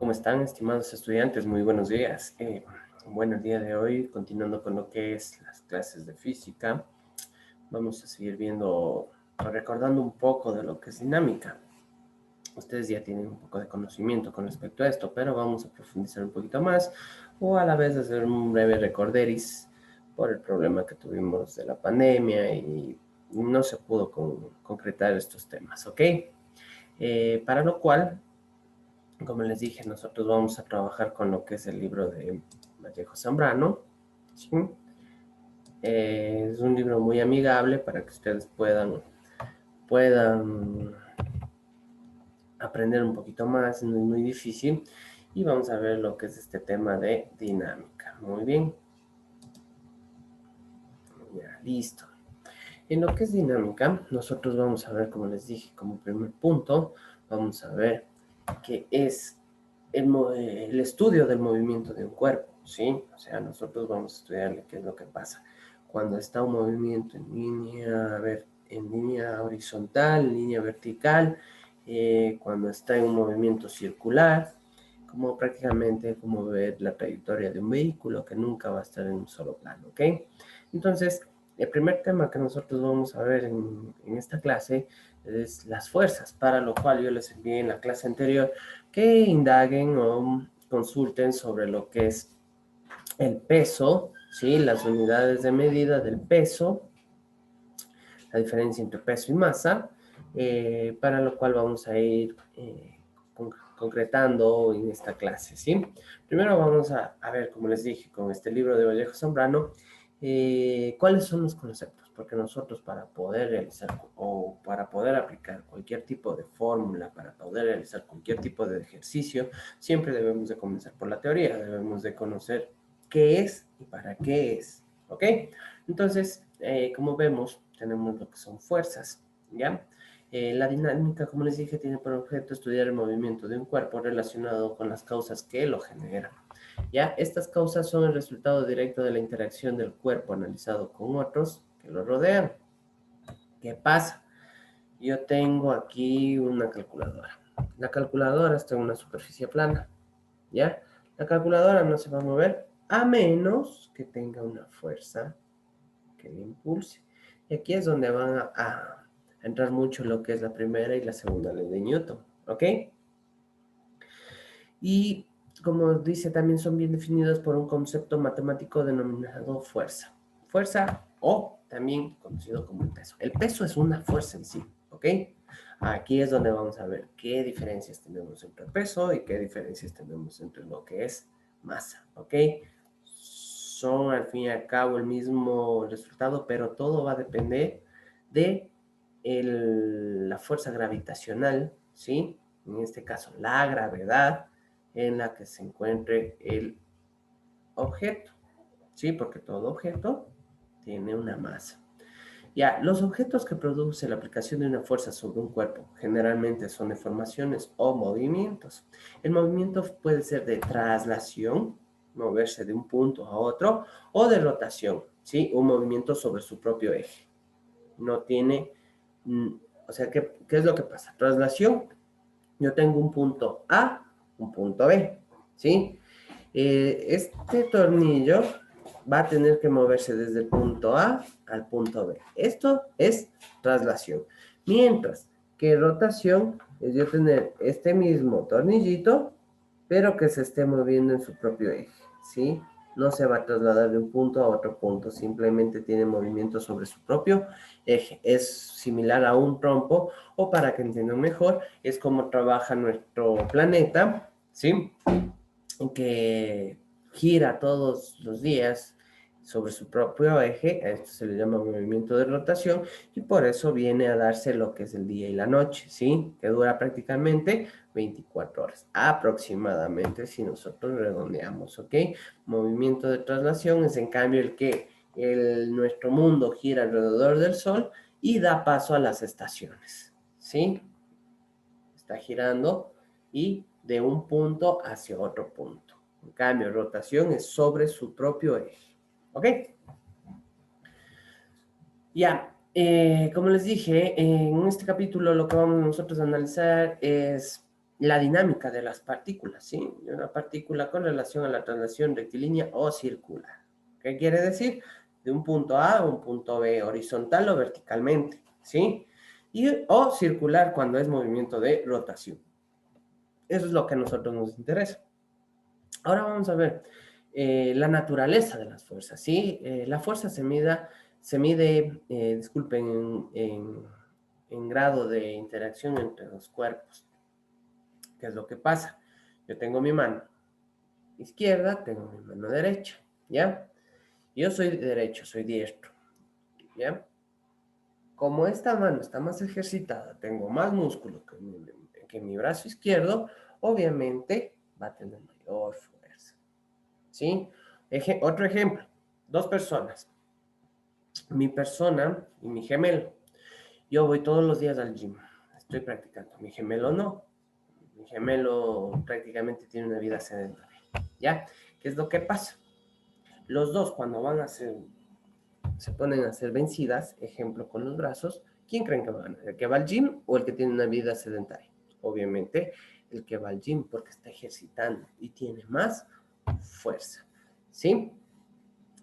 ¿Cómo están, estimados estudiantes? Muy buenos días. Bueno, el día de hoy, continuando con lo que es las clases de física, vamos a seguir viendo o recordando un poco de lo que es dinámica. Ustedes ya tienen un poco de conocimiento con respecto a esto, pero vamos a profundizar un poquito más o a la vez hacer un breve recorderis por el problema que tuvimos de la pandemia y no se pudo concretar estos temas, ¿ok? Para lo cual, como les dije, nosotros vamos a trabajar con lo que es el libro de Vallejo Zambrano, ¿sí? Es un libro muy amigable para que ustedes puedan aprender un poquito más, no es muy difícil. Y vamos a ver lo que es este tema de dinámica. Muy bien. Ya, listo. En lo que es dinámica, nosotros vamos a ver, como les dije, como primer punto, vamos a ver qué es el estudio del movimiento de un cuerpo, ¿sí? O sea, nosotros vamos a estudiarle qué es lo que pasa cuando está un movimiento en línea, a ver, en línea horizontal, en línea vertical, cuando está en un movimiento circular, como prácticamente como ver la trayectoria de un vehículo que nunca va a estar en un solo plano, ¿ok? Entonces, el primer tema que nosotros vamos a ver en esta clase es las fuerzas, para lo cual yo les envié en la clase anterior que indaguen o consulten sobre lo que es el peso, ¿sí? Las unidades de medida del peso, la diferencia entre peso y masa, para lo cual vamos a ir concretando en esta clase, ¿sí? Primero vamos a ver, como les dije, con este libro de Vallejo Zambrano, cuáles son los conceptos, porque nosotros para poder realizar o para poder aplicar cualquier tipo de fórmula, para poder realizar cualquier tipo de ejercicio, siempre debemos de comenzar por la teoría, debemos de conocer qué es y para qué es, ¿ok? Entonces, como vemos, tenemos lo que son fuerzas, ¿ya? La dinámica, como les dije, tiene por objeto estudiar el movimiento de un cuerpo relacionado con las causas que lo generan. ¿Ya? Estas causas son el resultado directo de la interacción del cuerpo analizado con otros que lo rodean. ¿Qué pasa? Yo tengo aquí una calculadora. La calculadora está en una superficie plana, ¿ya? La calculadora no se va a mover a menos que tenga una fuerza que le impulse. Y aquí es donde van a entrar mucho lo que es la primera y la segunda ley de Newton, ¿ok? Y como dice, también son bien definidas por un concepto matemático denominado fuerza. Fuerza o también conocido como el peso. El peso es una fuerza en sí, ¿ok? Aquí es donde vamos a ver qué diferencias tenemos entre peso y qué diferencias tenemos entre lo que es masa, ¿ok? Son al fin y al cabo el mismo resultado, pero todo va a depender de la fuerza gravitacional, ¿sí? En este caso, la gravedad en la que se encuentre el objeto, ¿sí? Porque todo objeto tiene una masa. Ya, los objetos que produce la aplicación de una fuerza sobre un cuerpo generalmente son deformaciones o movimientos. El movimiento puede ser de traslación, moverse de un punto a otro, o de rotación, ¿sí? Un movimiento sobre su propio eje. No tiene, o sea, ¿qué es lo que pasa? Traslación, yo tengo un punto A, un punto B, ¿sí? Este tornillo va a tener que moverse desde el punto A al punto B. Esto es traslación. Mientras que rotación es yo tener este mismo tornillito, pero que se esté moviendo en su propio eje, ¿sí? No se va a trasladar de un punto a otro punto, simplemente tiene movimiento sobre su propio eje. Es similar a un trompo, o para que entiendan mejor, es como trabaja nuestro planeta, ¿sí? Que gira todos los días sobre su propio eje, a esto se le llama movimiento de rotación, y por eso viene a darse lo que es el día y la noche, ¿sí? Que dura prácticamente 24 horas, aproximadamente, si nosotros redondeamos, ¿ok? Movimiento de traslación es en cambio el que nuestro mundo gira alrededor del Sol y da paso a las estaciones, ¿sí? Está girando y de un punto hacia otro punto. En cambio, rotación es sobre su propio eje. ¿Ok? Ya, como les dije, en este capítulo lo que vamos nosotros a analizar es la dinámica de las partículas, ¿sí? De una partícula con relación a la traslación rectilínea o circular. ¿Qué quiere decir? De un punto A a un punto B, horizontal o verticalmente, ¿sí? O circular cuando es movimiento de rotación. Eso es lo que a nosotros nos interesa. Ahora vamos a ver la naturaleza de las fuerzas, ¿sí? La fuerza se mide, disculpen, en grado de interacción entre los cuerpos. ¿Qué es lo que pasa? Yo tengo mi mano izquierda, tengo mi mano derecha, ¿ya? Yo soy derecho, soy diestro, ¿ya? Como esta mano está más ejercitada, tengo más músculo que mi brazo izquierdo, obviamente va a tener mayor fuerza, ¿sí? Otro ejemplo, dos personas, mi persona y mi gemelo. Yo voy todos los días al gym, estoy practicando, mi gemelo no. Mi gemelo prácticamente tiene una vida sedentaria, ¿ya? ¿Qué es lo que pasa? Los dos cuando se ponen a hacer vencidas, ejemplo con los brazos, ¿quién creen que va a ganar? ¿El que va al gym o el que tiene una vida sedentaria? Obviamente el que va al gym porque está ejercitando y tiene más fuerza, ¿sí?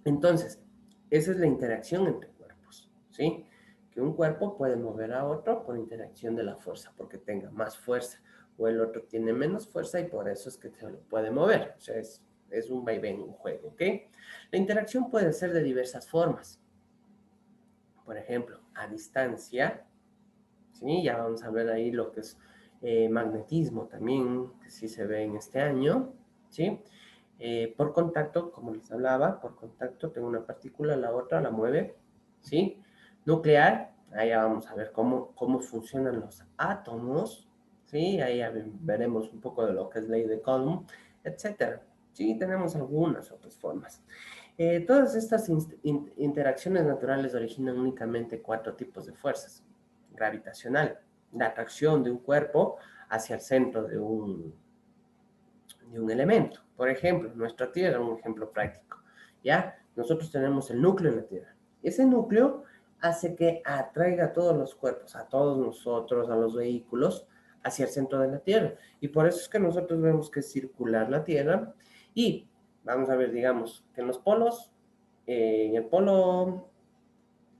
Entonces, esa es la interacción entre cuerpos, ¿sí? Que un cuerpo puede mover a otro por interacción de la fuerza, porque tenga más fuerza, o el otro tiene menos fuerza y por eso es que se lo puede mover. O sea, es un vaivén, un juego, ¿ok? La interacción puede ser de diversas formas. Por ejemplo, a distancia, ¿sí? Ya vamos a ver ahí lo que es magnetismo también, que sí se ve en este año, ¿sí? Por contacto, como les hablaba, por contacto tengo una partícula, la otra la mueve, ¿sí? Nuclear, ahí ya vamos a ver cómo funcionan los átomos, ¿sí? Ahí ya veremos un poco de lo que es ley de Coulomb, etcétera. Sí, tenemos algunas otras formas. Todas estas interacciones naturales originan únicamente cuatro tipos de fuerzas. Gravitacional, la atracción de un cuerpo hacia el centro de un elemento. Por ejemplo, nuestra Tierra, un ejemplo práctico. ¿Ya? Nosotros tenemos el núcleo en la Tierra. Ese núcleo hace que atraiga a todos los cuerpos, a todos nosotros, a los vehículos, hacia el centro de la Tierra. Y por eso es que nosotros vemos que es circular la Tierra. Y vamos a ver, digamos, que en los polos, en el polo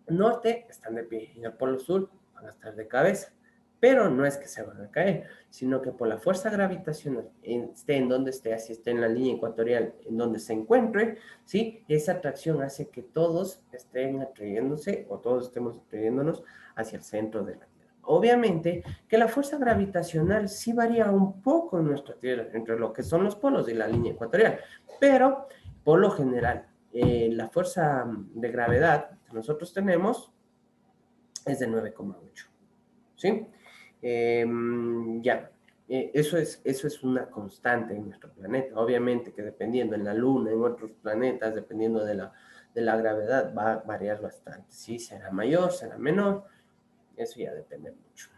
norte están de pie y en el polo sur van a estar de cabeza. Pero no es que se van a caer, sino que por la fuerza gravitacional, esté en donde esté, así esté en la línea ecuatorial, en donde se encuentre, ¿sí? Esa atracción hace que todos estén atrayéndose o todos estemos atrayéndonos hacia el centro de la Tierra. Obviamente que la fuerza gravitacional sí varía un poco en nuestra Tierra, entre lo que son los polos y la línea ecuatorial, pero por lo general, la fuerza de gravedad que nosotros tenemos es de 9,8, ¿sí? Ya, eso es una constante en nuestro planeta. Obviamente que dependiendo en la Luna, en otros planetas, dependiendo de la gravedad, va a variar bastante. Sí, será mayor, será menor, eso ya depende mucho.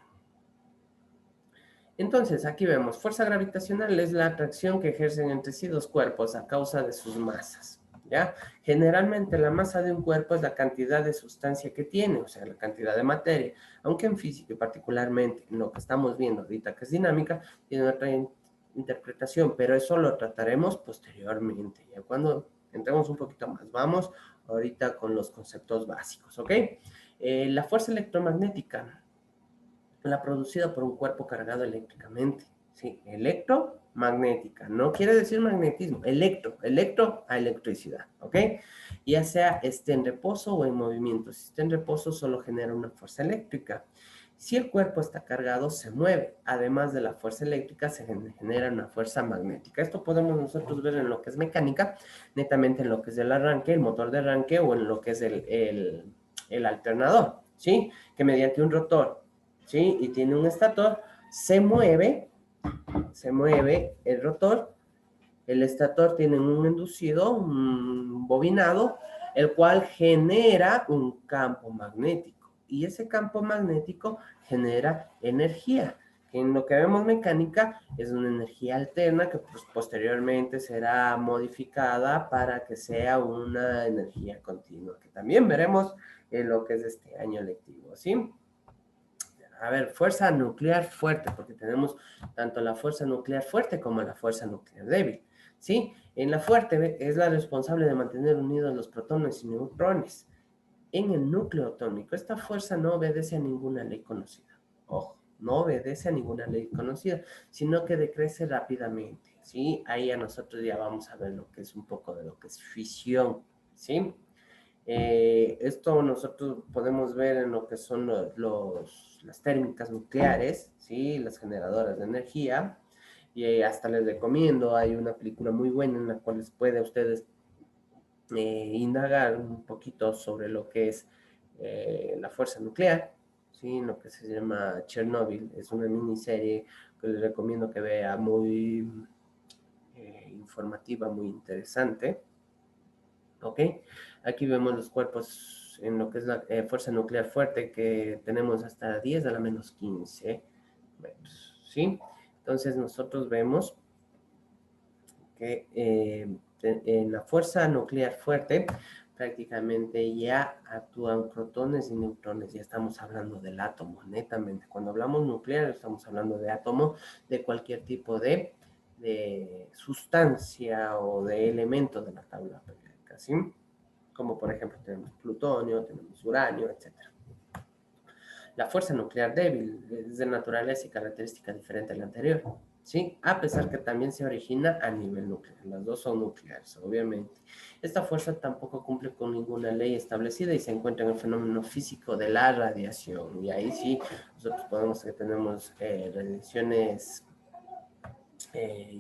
Entonces, aquí vemos, fuerza gravitacional es la atracción que ejercen entre sí dos cuerpos a causa de sus masas, ¿ya? Generalmente la masa de un cuerpo es la cantidad de sustancia que tiene, o sea, la cantidad de materia, aunque en física y particularmente en lo que estamos viendo ahorita, que es dinámica, tiene otra interpretación, pero eso lo trataremos posteriormente, ya cuando entremos un poquito más. Vamos ahorita con los conceptos básicos, ¿ok? La fuerza electromagnética, la producida por un cuerpo cargado eléctricamente, ¿sí? Electromagnética, no quiere decir magnetismo, electro a electricidad, ¿ok? Ya sea esté en reposo o en movimiento. Si está en reposo, solo genera una fuerza eléctrica. Si el cuerpo está cargado, se mueve. Además de la fuerza eléctrica, se genera una fuerza magnética. Esto podemos nosotros ver en lo que es mecánica, netamente en lo que es el arranque, el motor de arranque o en lo que es el alternador, ¿sí? Que mediante un rotor, ¿sí? Y tiene un estator, se mueve el rotor, el estator tiene un inducido, un bobinado, el cual genera un campo magnético. Y ese campo magnético genera energía. En lo que vemos mecánica es una energía alterna que pues, posteriormente será modificada para que sea una energía continua, que también veremos en lo que es este año lectivo, ¿sí? A ver, fuerza nuclear fuerte, porque tenemos tanto la fuerza nuclear fuerte como la fuerza nuclear débil, ¿sí? En la fuerte es la responsable de mantener unidos los protones y neutrones. En el núcleo atómico, esta fuerza no obedece a ninguna ley conocida. Ojo, no obedece a ninguna ley conocida, sino que decrece rápidamente, ¿sí? Ahí a nosotros ya vamos a ver lo que es un poco de lo que es fisión, ¿sí? Esto nosotros podemos ver en lo que son las térmicas nucleares, ¿sí? Las generadoras de energía. Y hasta les recomiendo, hay una película muy buena en la cual les puede a ustedes indagar un poquito sobre lo que es la fuerza nuclear, ¿sí? Lo que se llama Chernobyl. Es una miniserie que les recomiendo que vea, muy informativa, muy interesante. ¿Ok? Aquí vemos los cuerpos en lo que es la fuerza nuclear fuerte, que tenemos hasta 10 a la menos 15 metros, ¿sí? Entonces nosotros vemos que en la fuerza nuclear fuerte prácticamente ya actúan protones y neutrones, ya estamos hablando del átomo, netamente. Cuando hablamos nuclear estamos hablando de átomo, de cualquier tipo de sustancia o de elemento de la tabla periódica, ¿sí? Como por ejemplo tenemos plutonio, tenemos uranio, etcétera. La fuerza nuclear débil es de naturaleza y característica diferente a la anterior, ¿sí? A pesar que también se origina a nivel nuclear. Las dos son nucleares, obviamente. Esta fuerza tampoco cumple con ninguna ley establecida y se encuentra en el fenómeno físico de la radiación. Y ahí sí, nosotros podemos que tenemos radiaciones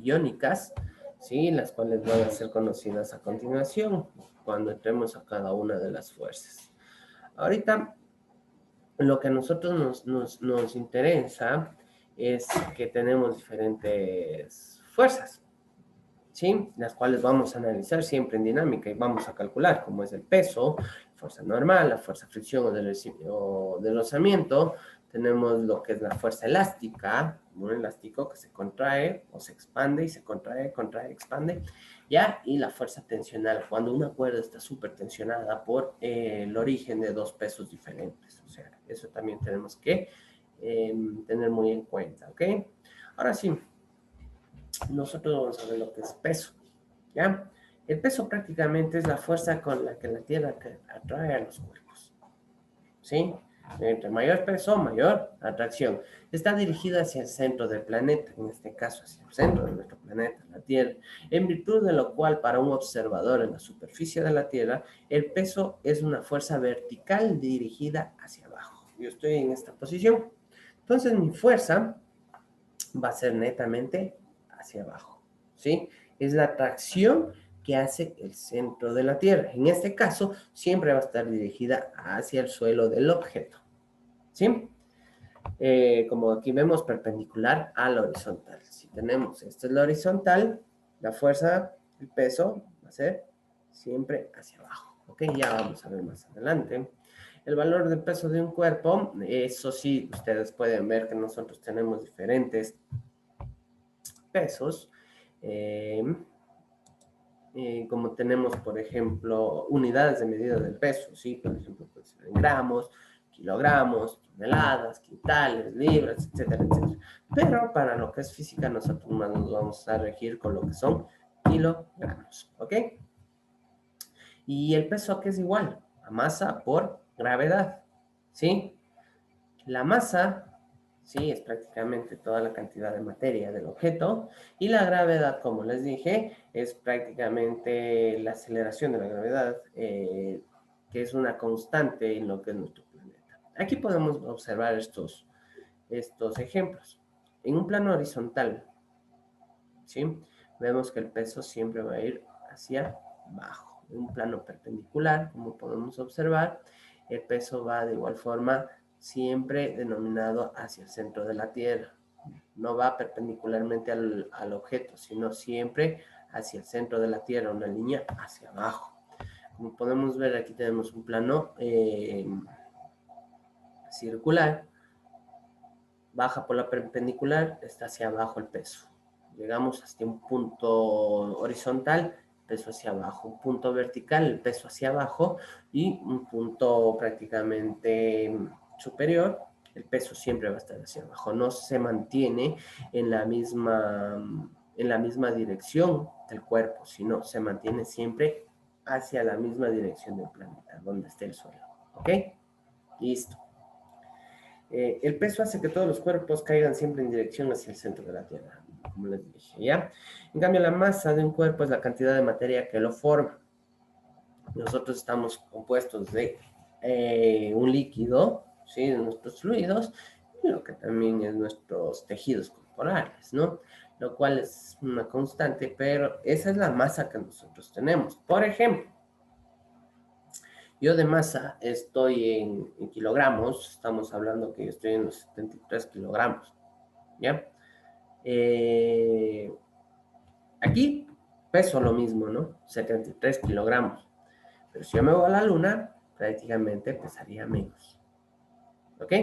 iónicas, ¿sí? Las cuales van a ser conocidas a continuación cuando entremos a cada una de las fuerzas. Ahorita, lo que a nosotros nos interesa es que tenemos diferentes fuerzas, ¿sí? Las cuales vamos a analizar siempre en dinámica y vamos a calcular, como es el peso, fuerza normal, la fuerza fricción o de rozamiento. Tenemos lo que es la fuerza elástica, un elástico que se contrae o se expande y se contrae, contrae, expande, ¿ya? Y la fuerza tensional, cuando una cuerda está súper tensionada por el origen de dos pesos diferentes. O sea, eso también tenemos que tener muy en cuenta, ¿ok? Ahora sí, nosotros vamos a ver lo que es peso, ¿ya? El peso prácticamente es la fuerza con la que la Tierra atrae a los cuerpos, ¿sí? Entre mayor peso, mayor atracción. Está dirigida hacia el centro del planeta, en este caso hacia el centro de nuestro planeta, la Tierra, en virtud de lo cual para un observador en la superficie de la Tierra, el peso es una fuerza vertical dirigida hacia abajo. Yo estoy en esta posición. Entonces mi fuerza va a ser netamente hacia abajo, ¿sí? Es la atracción que hace el centro de la Tierra. En este caso, siempre va a estar dirigida hacia el suelo del objeto, ¿sí? Como aquí vemos, perpendicular al horizontal. Si tenemos, esta es la horizontal, la fuerza, el peso va a ser siempre hacia abajo, ¿ok? Ya vamos a ver más adelante. El valor del peso de un cuerpo, eso sí, ustedes pueden ver que nosotros tenemos diferentes pesos, eh, como tenemos, por ejemplo, unidades de medida del peso, ¿sí? Por ejemplo, puede ser en gramos, kilogramos, toneladas, quintales, libras, etcétera, etcétera. Pero para lo que es física, nosotros más nos vamos a regir con lo que son kilogramos, ¿ok? Y el peso aquí es igual a masa por gravedad, ¿sí? La masa, sí, es prácticamente toda la cantidad de materia del objeto, y la gravedad, como les dije, es prácticamente la aceleración de la gravedad, que es una constante en lo que es nuestro planeta. Aquí podemos observar estos ejemplos. En un plano horizontal, ¿sí? Vemos que el peso siempre va a ir hacia abajo. En un plano perpendicular, como podemos observar, el peso va de igual forma siempre denominado hacia el centro de la Tierra. No va perpendicularmente al objeto, sino siempre hacia el centro de la Tierra, una línea hacia abajo. Como podemos ver, aquí tenemos un plano circular, baja por la perpendicular, está hacia abajo el peso. Llegamos hasta un punto horizontal, peso hacia abajo, un punto vertical, el peso hacia abajo, y un punto prácticamente superior, el peso siempre va a estar hacia abajo, no se mantiene en la misma dirección del cuerpo, sino se mantiene siempre hacia la misma dirección del planeta, donde esté el suelo. ¿Ok? Listo. El peso hace que todos los cuerpos caigan siempre en dirección hacia el centro de la Tierra, como les dije, ¿ya? En cambio, la masa de un cuerpo es la cantidad de materia que lo forma. Nosotros estamos compuestos de un líquido, ¿sí? De nuestros fluidos, y lo que también es nuestros tejidos corporales, ¿no? Lo cual es una constante, pero esa es la masa que nosotros tenemos. Por ejemplo, yo de masa estoy en kilogramos, estamos hablando que yo estoy en los 73 kilogramos, ¿ya? Aquí peso lo mismo, ¿no? 73 kilogramos. Pero si yo me voy a la luna, prácticamente pesaría menos. ¿Ok?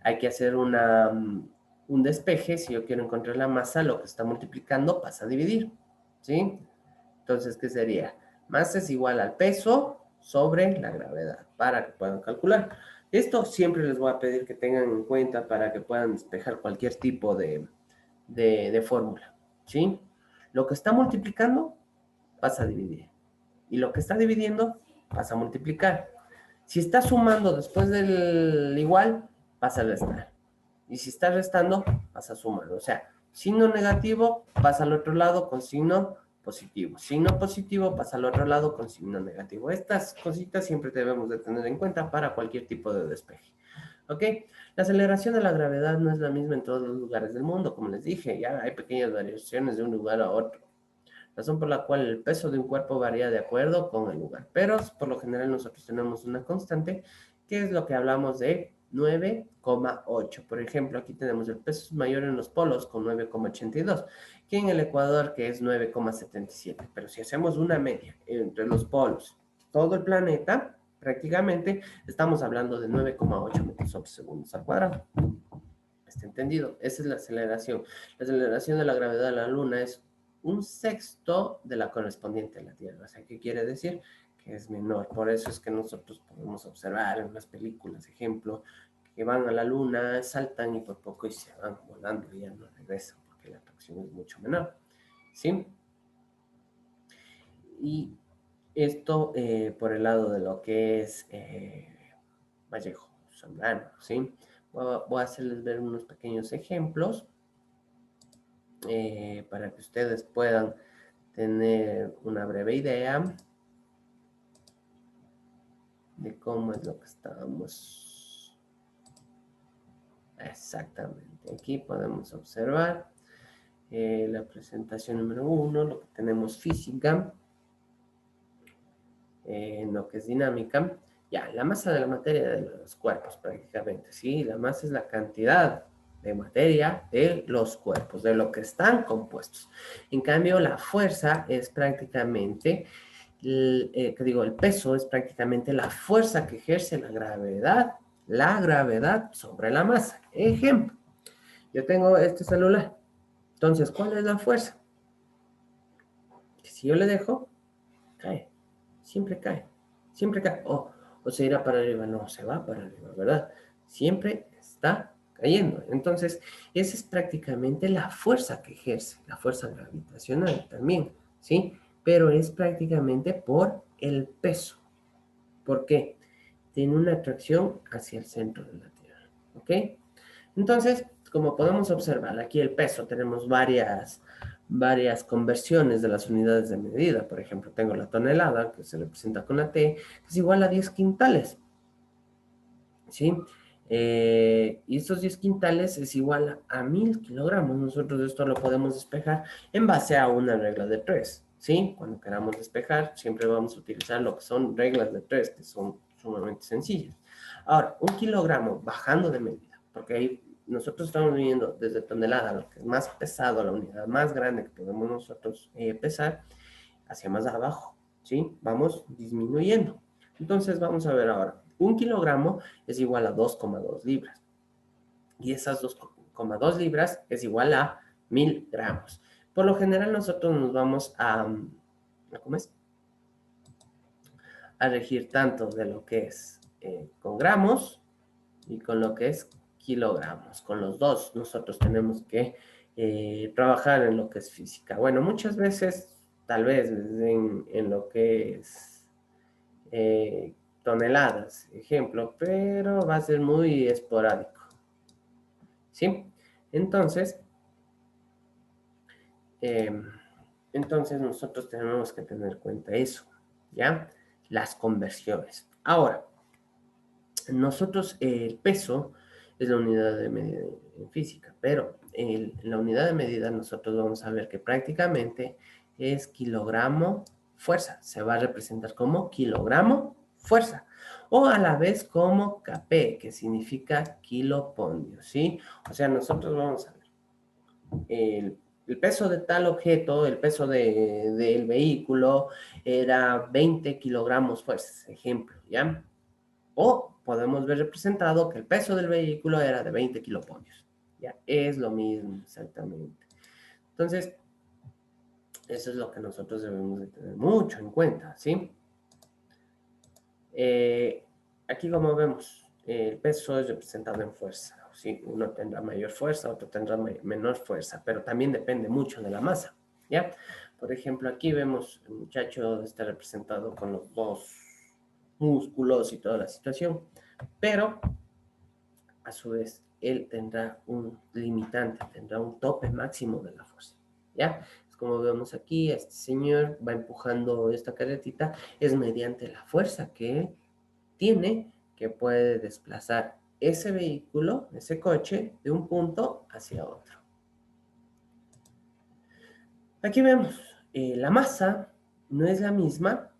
Hay que hacer un despeje. Si yo quiero encontrar la masa, lo que está multiplicando pasa a dividir. ¿Sí? Entonces, ¿qué sería? Masa es igual al peso sobre la gravedad, para que puedan calcular. Esto siempre les voy a pedir que tengan en cuenta para que puedan despejar cualquier tipo de fórmula. ¿Sí? Lo que está multiplicando pasa a dividir. Y lo que está dividiendo pasa a multiplicar. Si está sumando después del igual, pasa a restar. Y si está restando, pasa a sumar. O sea, signo negativo pasa al otro lado con signo positivo. Signo positivo pasa al otro lado con signo negativo. Estas cositas siempre debemos de tener en cuenta para cualquier tipo de despeje. ¿Ok? La aceleración de la gravedad no es la misma en todos los lugares del mundo, como les dije. Ya hay pequeñas variaciones de un lugar a otro, razón por la cual el peso de un cuerpo varía de acuerdo con el lugar. Pero por lo general nosotros tenemos una constante, que es lo que hablamos de 9,8. Por ejemplo, aquí tenemos el peso mayor en los polos con 9,82, que en el Ecuador que es 9,77. Pero si hacemos una media entre los polos, todo el planeta, prácticamente estamos hablando de 9,8 metros sobre segundos al cuadrado. ¿Está entendido? Esa es la aceleración. La aceleración de la gravedad de la Luna es un sexto de la correspondiente a la Tierra. O sea, ¿qué quiere decir? Que es menor. Por eso es que nosotros podemos observar en las películas, ejemplo, que van a la Luna, saltan y por poco y se van volando y ya no regresan, porque la atracción es mucho menor. ¿Sí? Y esto por el lado de lo que es Vallejo Zambrano, ¿sí? Voy a hacerles ver unos pequeños ejemplos para que ustedes puedan tener una breve idea de cómo es lo que estamos. Exactamente. Aquí podemos observar la presentación número 1, lo que tenemos física, lo que es dinámica. Ya, la masa de la materia de los cuerpos prácticamente, ¿sí? La masa es la cantidad de materia de los cuerpos, de lo que están compuestos. En cambio, la fuerza es prácticamente, el peso es prácticamente la fuerza que ejerce la gravedad sobre la masa. Ejemplo, yo tengo este celular. Entonces, ¿cuál es la fuerza? Que si yo le dejo, cae. Siempre cae. Siempre cae. O se irá para arriba. No, se va para arriba, ¿verdad? Siempre está cayendo. Entonces, esa es prácticamente la fuerza que ejerce, la fuerza gravitacional también, ¿sí? Pero es prácticamente por el peso. ¿Por qué? Tiene una atracción hacia el centro de la Tierra, ¿ok? Entonces, como podemos observar, aquí el peso, tenemos varias conversiones de las unidades de medida. Por ejemplo, tengo la tonelada, que se representa con la T, que es igual a 10 quintales, ¿sí? Y estos 10 quintales es igual a 1000 kilogramos. Nosotros esto lo podemos despejar en base a una regla de 3, ¿sí? Cuando queramos despejar, siempre vamos a utilizar lo que son reglas de 3, que son sumamente sencillas. Ahora, un kilogramo bajando de medida, porque ahí nosotros estamos viendo desde tonelada, lo que es más pesado, la unidad más grande que podemos nosotros pesar, hacia más abajo, ¿sí? Vamos disminuyendo. Entonces, vamos a ver ahora. Un kilogramo es igual a 2,2 libras. Y esas 2,2 libras es igual a 1000 gramos. Por lo general, nosotros nos vamos ¿cómo es? A regir tanto de lo que es con gramos y con lo que es kilogramos. Con los dos nosotros tenemos que trabajar en lo que es física. Bueno, muchas veces, tal vez en lo que es toneladas, ejemplo, pero va a ser muy esporádico, ¿sí? Entonces, eh, entonces nosotros tenemos que tener en cuenta eso, ¿ya? Las conversiones. Ahora, nosotros el peso es la unidad de medida en física, pero en la unidad de medida nosotros vamos a ver que prácticamente es kilogramo fuerza. Se va a representar como kilogramo fuerza. O a la vez como kp, que significa kilopondio, ¿sí? O sea, nosotros vamos a ver el peso de tal objeto, el peso del vehículo era 20 kilogramos fuerza, ejemplo, ¿ya? O podemos ver representado que el peso del vehículo era de 20 kiloponios. Ya, es lo mismo, exactamente. Entonces, eso es lo que nosotros debemos de tener mucho en cuenta, ¿sí? Aquí como vemos, el peso es representado en fuerza, ¿sí? Uno tendrá mayor fuerza, otro tendrá menor fuerza, pero también depende mucho de la masa, ¿ya? Por ejemplo, aquí vemos el muchacho está representado con los dos músculos y toda la situación, pero a su vez él tendrá un limitante, tendrá un tope máximo de la fuerza, ¿ya? Es como vemos aquí, este señor va empujando esta carretita, es mediante la fuerza que él tiene que puede desplazar ese vehículo, ese coche, de un punto hacia otro. Aquí vemos, la masa no es la misma,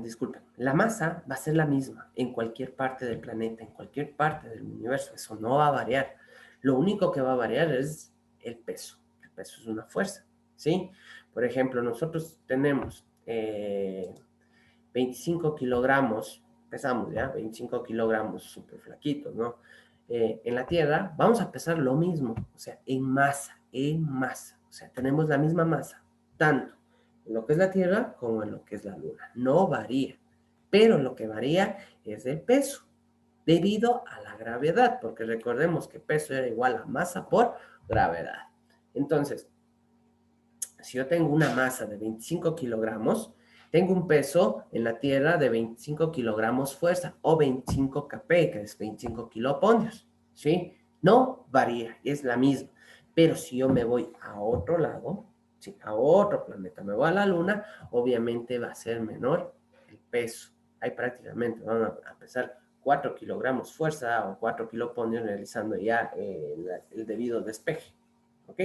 disculpen, la masa va a ser la misma en cualquier parte del planeta, en cualquier parte del universo, eso no va a variar. Lo único que va a variar es el peso. El peso es una fuerza, ¿sí? Por ejemplo, nosotros tenemos 25 kilogramos, pesamos ya, 25 kilogramos súper flaquitos, ¿no? En la Tierra vamos a pesar lo mismo, o sea, en masa, o sea, tenemos la misma masa, tanto en lo que es la Tierra como en lo que es la Luna, no varía, pero lo que varía es el peso, debido a la gravedad, porque recordemos que peso era igual a masa por gravedad. Entonces, si yo tengo una masa de 25 kilogramos, tengo un peso en la Tierra de 25 kilogramos fuerza o 25 kp, que es 25 kiloponios, ¿sí? No varía, es la misma. Pero si yo me voy a otro lado, ¿sí? A otro planeta, me voy a la Luna, obviamente va a ser menor el peso. Ahí prácticamente van a pesar 4 kilogramos fuerza o 4 kiloponios realizando ya el debido despeje, ¿ok?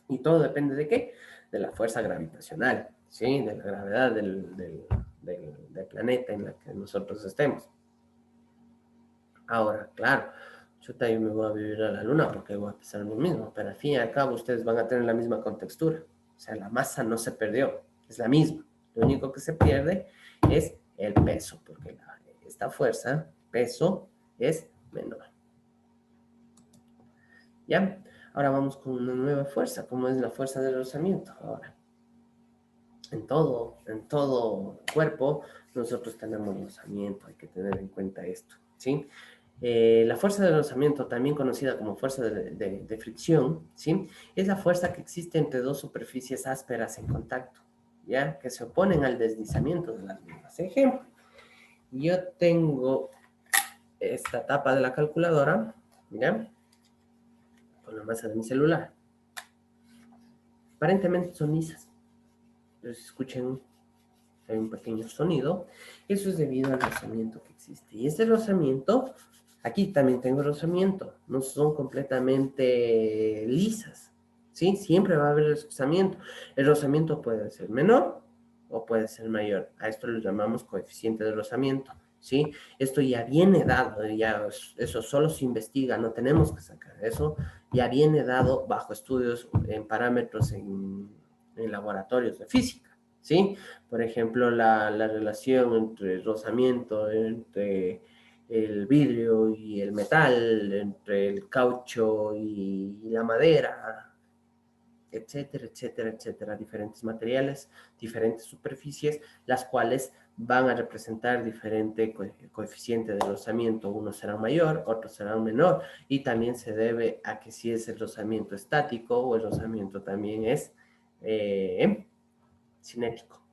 Y todo depende de qué? De la fuerza gravitacional, ¿sí? De la gravedad del planeta en la que nosotros estemos. Ahora, claro, yo también me voy a vivir a la luna porque voy a pesar lo mismo, pero al fin y al cabo ustedes van a tener la misma contextura. O sea, la masa no se perdió, es la misma. Lo único que se pierde es el peso, porque esta fuerza, peso, es menor. ¿Ya? Ahora vamos con una nueva fuerza, como es la fuerza del rozamiento. Ahora, en todo cuerpo, nosotros tenemos rozamiento, hay que tener en cuenta esto, ¿sí? La fuerza de rozamiento, también conocida como fuerza de fricción, ¿sí? Es la fuerza que existe entre dos superficies ásperas en contacto, ¿ya? Que se oponen al deslizamiento de las mismas. Ejemplo, yo tengo esta tapa de la calculadora, ¿ya? Con la masa de mi celular. Aparentemente son lisas. Entonces escuchen, hay un pequeño sonido. Eso es debido al rozamiento que existe. Y este rozamiento, aquí también tengo rozamiento, no son completamente lisas, ¿sí? Siempre va a haber rozamiento. El rozamiento puede ser menor o puede ser mayor. A esto lo llamamos coeficiente de rozamiento, ¿sí? Esto ya viene dado, ya eso solo se investiga, no tenemos que sacar eso, ya viene dado bajo estudios en parámetros en laboratorios de física, ¿sí? Por ejemplo, la relación entre el rozamiento, entre el vidrio y el metal, entre el caucho y la madera, etcétera, etcétera, etcétera. Diferentes materiales, diferentes superficies, las cuales van a representar diferente coeficiente de rozamiento. Unos serán mayor, otros serán menor. Y también se debe a que si es el rozamiento estático o el rozamiento también es cinético.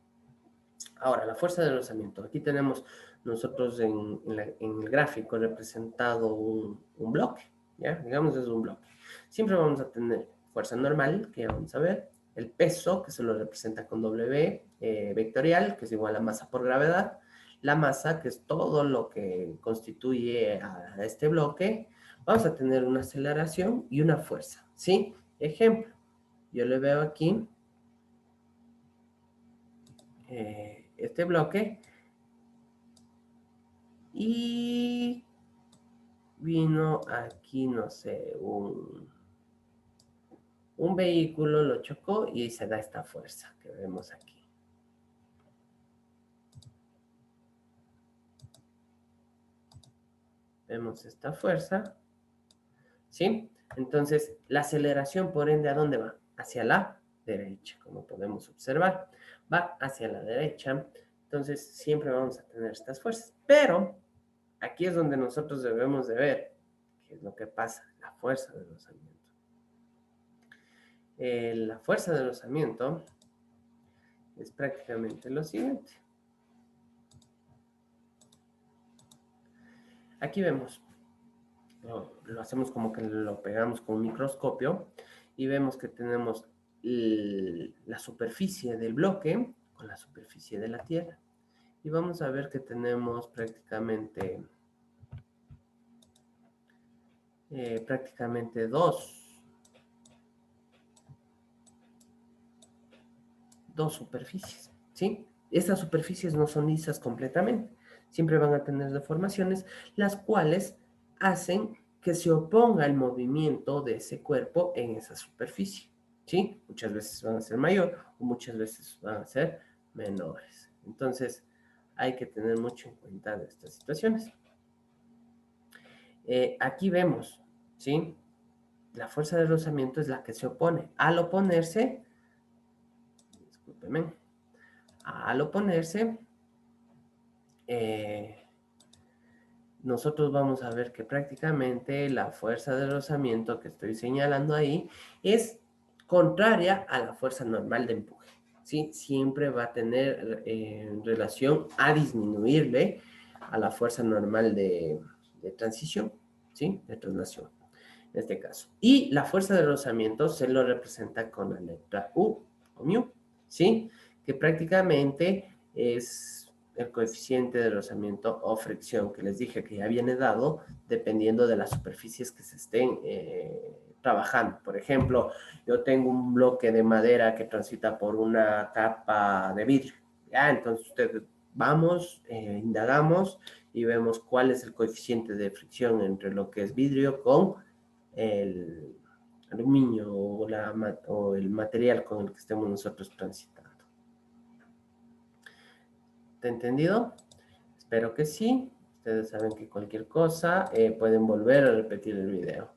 Ahora, la fuerza de rozamiento. Aquí tenemos nosotros en el gráfico representado un bloque, ¿ya? Digamos es un bloque. Siempre vamos a tener fuerza normal, que ya vamos a ver, el peso, que se lo representa con W vectorial, que es igual a masa por gravedad, la masa, que es todo lo que constituye a este bloque. Vamos a tener una aceleración y una fuerza, ¿sí? Ejemplo, yo le veo aquí este bloque y vino aquí, no sé, un vehículo lo chocó y se da esta fuerza que vemos aquí. Vemos esta fuerza, ¿sí? Entonces, la aceleración, por ende, ¿a dónde va? Hacia la derecha, como podemos observar. Va hacia la derecha, entonces siempre vamos a tener estas fuerzas. Pero, aquí es donde nosotros debemos de ver qué es lo que pasa, la fuerza de rozamiento. La fuerza de rozamiento es prácticamente lo siguiente. Aquí vemos, lo hacemos como que lo pegamos con un microscopio y vemos que tenemos la superficie del bloque con la superficie de la Tierra. Y vamos a ver que tenemos prácticamente dos superficies, ¿sí? Estas superficies no son lisas completamente, siempre van a tener deformaciones, las cuales hacen que se oponga el movimiento de ese cuerpo en esa superficie, ¿sí? Muchas veces van a ser mayor o muchas veces van a ser menores. Entonces, hay que tener mucho en cuenta de estas situaciones. Aquí vemos, ¿sí? La fuerza de rozamiento es la que se opone. Al oponerse, discúlpeme, al oponerse, nosotros vamos a ver que prácticamente la fuerza de rozamiento que estoy señalando ahí es contraria a la fuerza normal de empuje, ¿sí? Siempre va a tener relación a disminuirle a la fuerza normal de transición, ¿sí? De traslación, en este caso. Y la fuerza de rozamiento se lo representa con la letra U, o mu, ¿sí? Que prácticamente es el coeficiente de rozamiento o fricción que les dije que ya viene dado dependiendo de las superficies que se estén trabajando. Por ejemplo, yo tengo un bloque de madera que transita por una capa de vidrio. Ya, entonces ustedes vamos, indagamos y vemos cuál es el coeficiente de fricción entre lo que es vidrio con el aluminio o el material con el que estemos nosotros transitando. ¿Te entendido? Espero que sí. Ustedes saben que cualquier cosa pueden volver a repetir el video.